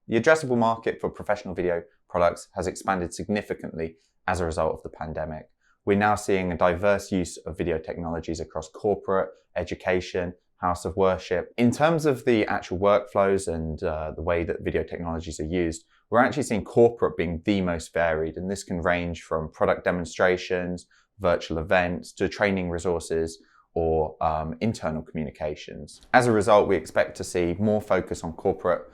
The addressable market for professional video products has expanded significantly as a result of the pandemic. We're now seeing a diverse use of video technologies across corporate, education, house of worship. In terms of the actual workflows and the way that video technologies are used, we're actually seeing corporate being the most varied, and this can range from product demonstrations, virtual events, to training resources or internal communications. As a result, we expect to see more focus on corporate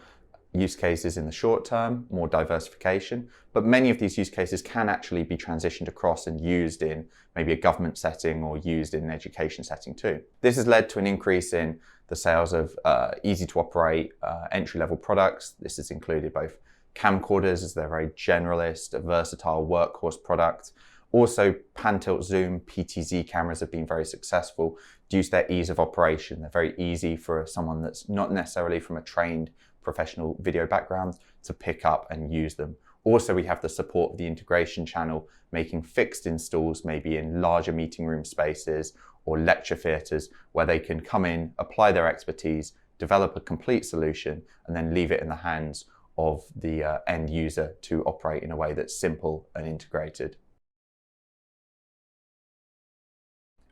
use cases in the short term, more diversification, but many of these use cases can actually be transitioned across and used in maybe a government setting or used in an education setting too. This has led to an increase in the sales of easy to operate entry-level products. This has included both camcorders, as they're very generalist, a versatile workhorse product. Also, pan-tilt zoom PTZ cameras have been very successful due to their ease of operation. They're very easy for someone that's not necessarily from a trained professional video background to pick up and use them. Also, we have the support of the integration channel, making fixed installs maybe in larger meeting room spaces or lecture theatres where they can come in, apply their expertise, develop a complete solution, and then leave it in the hands of the end user to operate in a way that's simple and integrated.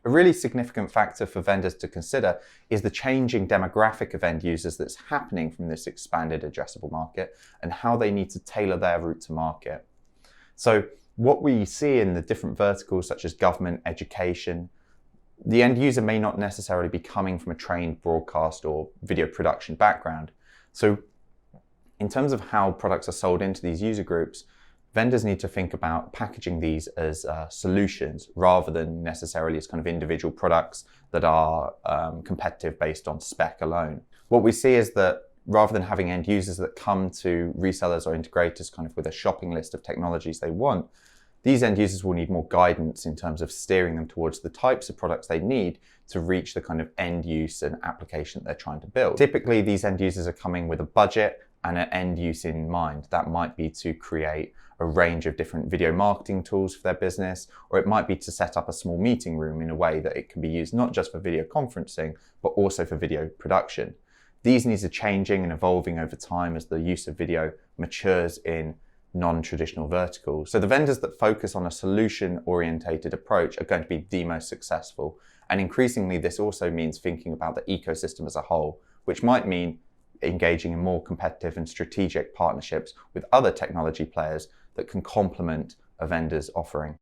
A really significant factor for vendors to consider is the changing demographic of end users that's happening from this expanded addressable market and how they need to tailor their route to market. So what we see in the different verticals such as government, education, the end user may not necessarily be coming from a trained broadcast or video production background. So in terms of how products are sold into these user groups, vendors need to think about packaging these as solutions rather than necessarily as kind of individual products that are competitive based on spec alone. What we see is that rather than having end users that come to resellers or integrators kind of with a shopping list of technologies they want, these end users will need more guidance in terms of steering them towards the types of products they need to reach the kind of end use and application that they're trying to build. Typically, these end users are coming with a budget and an end use in mind. That might be to create a range of different video marketing tools for their business, or it might be to set up a small meeting room in a way that it can be used not just for video conferencing, but also for video production. These needs are changing and evolving over time as the use of video matures in non-traditional verticals. So the vendors that focus on a solution-orientated approach are going to be the most successful. And increasingly, this also means thinking about the ecosystem as a whole, which might mean engaging in more competitive and strategic partnerships with other technology players that can complement a vendor's offering.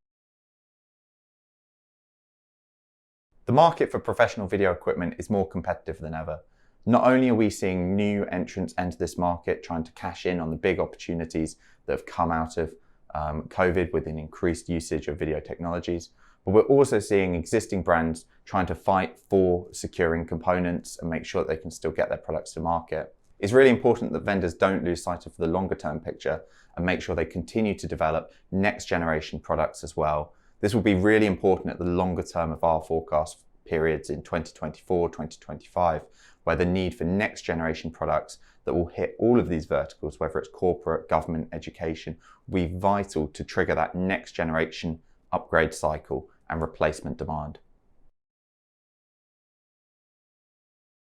The market for professional video equipment is more competitive than ever. Not only are we seeing new entrants enter this market trying to cash in on the big opportunities that have come out of COVID with an increased usage of video technologies, but we're also seeing existing brands trying to fight for securing components and make sure that they can still get their products to market. It's really important that vendors don't lose sight of the longer term picture and make sure they continue to develop next generation products as well. This will be really important at the longer term of our forecast periods in 2024, 2025, where the need for next generation products that will hit all of these verticals, whether it's corporate, government, education, will be vital to trigger that next generation upgrade cycle and replacement demand.